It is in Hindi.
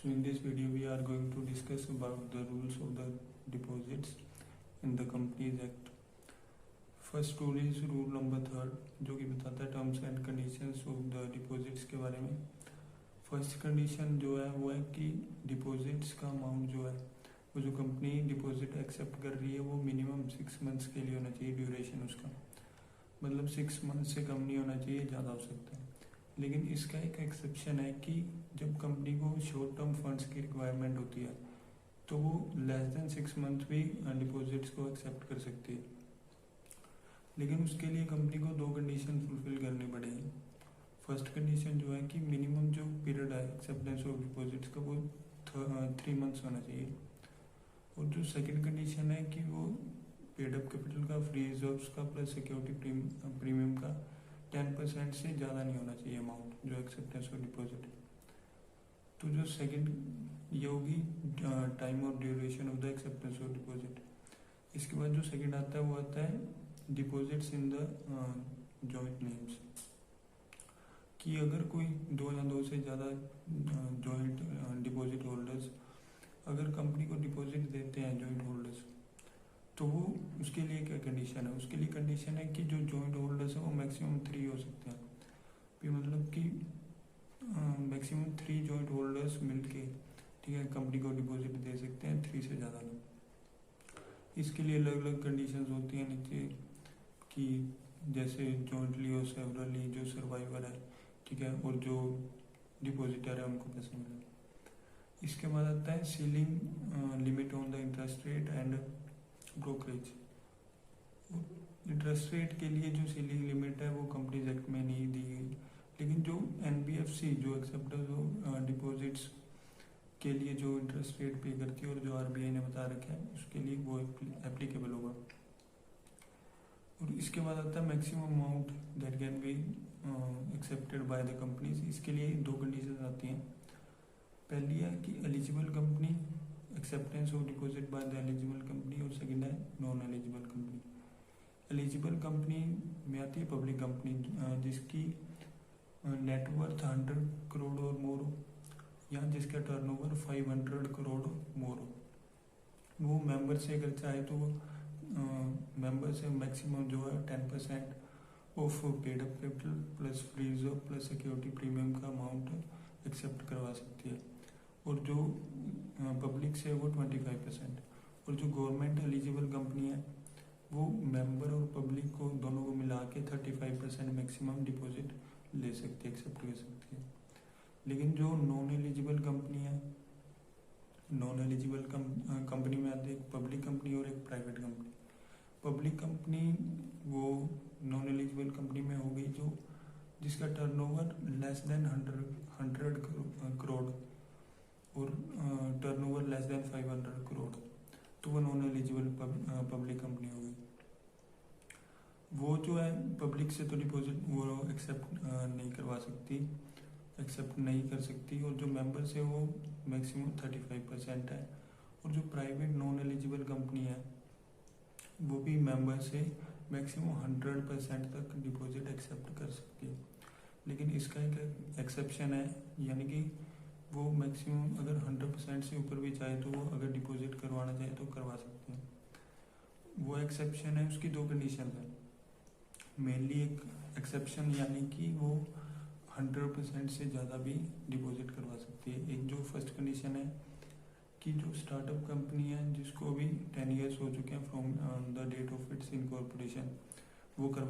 So in this video we are going to discuss about the rules of the deposits in the Companies Act. First rule is rule number 3 जो कि बताता है terms and conditions of the deposits के बारे में। फर्स्ट कंडीशन जो है वो है कि डिपॉजिट्स का अमाउंट जो है वो जो कंपनी डिपॉजिट एक्सेप्ट कर रही है वो मिनिमम 6 मंथ्स के लिए होना चाहिए। ड्यूरेशन उसका मतलब 6 मंथ से कम नहीं होना चाहिए, ज़्यादा हो सकता है। लेकिन इसका एक एक्सेप्शन है कि जब कंपनी को शॉर्ट टर्म फंड्स की रिक्वायरमेंट होती है तो वो लेस देन 6 मंथ भी डिपॉजिट्स को एक्सेप्ट कर सकती है। लेकिन उसके लिए कंपनी को 2 कंडीशन फुलफिल करनी पड़ेगी। फर्स्ट कंडीशन जो है कि मिनिमम जो पीरियड है एक्सेप्टेंस ऑफ डिपॉजिट्स का वो 3 मंथ्स होना चाहिए। और जो सेकंड कंडीशन है कि वो पेड अप कैपिटल का, फ्री रिजर्व्स का प्लस सिक्योरिटी प्रीमियम का 10% से ज़्यादा नहीं होना चाहिए अमाउंट जो एक्सेप्टेंस ऑफ डिपॉजिट है। तो जो सेकंड ये होगी टाइम और duration of the acceptance of deposit. इसके बाद जो सेकंड आता है वो आता है deposits in the joint names, कि अगर कोई 2 या 2 से ज़्यादा जॉइंट डिपॉजिट होल्डर्स अगर कंपनी को डिपॉजिट देते हैं जॉइंट होल्डर्स, तो वो उसके लिए क्या कंडीशन है? उसके लिए कंडीशन है कि जो जॉइंट होल्डर्स है वो मैक्सिमम 3 हो सकते हैं। भी मतलब कि मैक्सिमम 3 जॉइंट होल्डर्स मिलके ठीक है कंपनी को डिपॉजिट दे सकते हैं, 3 से ज़्यादा नहीं। इसके लिए अलग अलग कंडीशंस होती हैं नीचे, कि जैसे जॉइंटली और सेवरली जो सर्वाइवर है ठीक है और जो डिपॉजिटर है उनको पैसे मिले। इसके बाद आता है ceiling limit on the interest rate and brokerage. Interest rate के लिए जो सीलिंग लिमिट है वो कंपनीज एक्ट में नहीं दी गई, लेकिन जो एनबीएफसी जो एक्सेप्टेंस ऑफ डिपॉजिट्स के लिए जो इंटरेस्ट रेट पे करती है और जो आरबीआई ने बता रखा है उसके लिए वो एप्लीकेबल होगा। और इसके बाद आता है maximum amount that can be accepted by the companies. इसके लिए 2 कंडीशन आती हैं। पहली है कि eligible company, acceptance of deposit by the eligible company, और सेकंड है non eligible company. Eligible company में आती है पब्लिक कंपनी जिसकी नेटवर्थ 100 करोड़ और मोर हो, या जिसका टर्नओवर 500 करोड़ मोर हो। वो मेंबर से अगर चाहे तो वो मेंबर से मैक्सिमम जो है 10% of paid up capital plus free reserve plus security premium का अमाउंट एक्सेप्ट करवा सकती है। और जो पब्लिक से वो 25%। और जो गवर्नमेंट एलिजिबल कंपनी है वो मेंबर और पब्लिक को दोनों को मिला के 35% मैक्सिमम डिपॉजिट ले सकती है, एक्सेप्ट कर सकती है। लेकिन जो नॉन एलिजिबल कंपनी है, नॉन एलिजिबल कंपनी में आती है एक पब्लिक कंपनी और एक प्राइवेट कंपनी। पब्लिक कंपनी वो नॉन एलिजिबल कंपनी में हो गई जो जिसका टर्नओवर लेस देन 100 करोड़ और टर्नओवर लेस देन 500 करोड़, तो वो नॉन एलिजिबल पब्लिक कंपनी हो गई। वो जो है पब्लिक से तो डिपॉजिट वो एक्सेप्ट नहीं करवा सकती, एक्सेप्ट नहीं कर सकती। और जो मेंबर से वो मैक्सिमम 35% है। और जो प्राइवेट नॉन एलिजिबल कंपनी है वो भी मेंबर से मैक्सिमम 100% तक डिपॉजिट एक्सेप्ट कर सकती है। लेकिन इसका एक एक्सेप्शन है, यानी कि वो मैक्सिमम अगर 100% से ऊपर भी चाहे तो वो अगर डिपॉजिट करवाना चाहे तो करवा सकते हैं। वो एक्सेप्शन है, उसकी 2 कंडीशन है। मेनली एक एक्सेप्शन यानी कि वो 100% से ज़्यादा भी डिपॉजिट करवा सकती है। एक जो फर्स्ट कंडीशन है कि जो स्टार्टअप कंपनी है जिसको अभी 10 ईयर्स हो चुके हैं from the date of its incorporation, वो करवा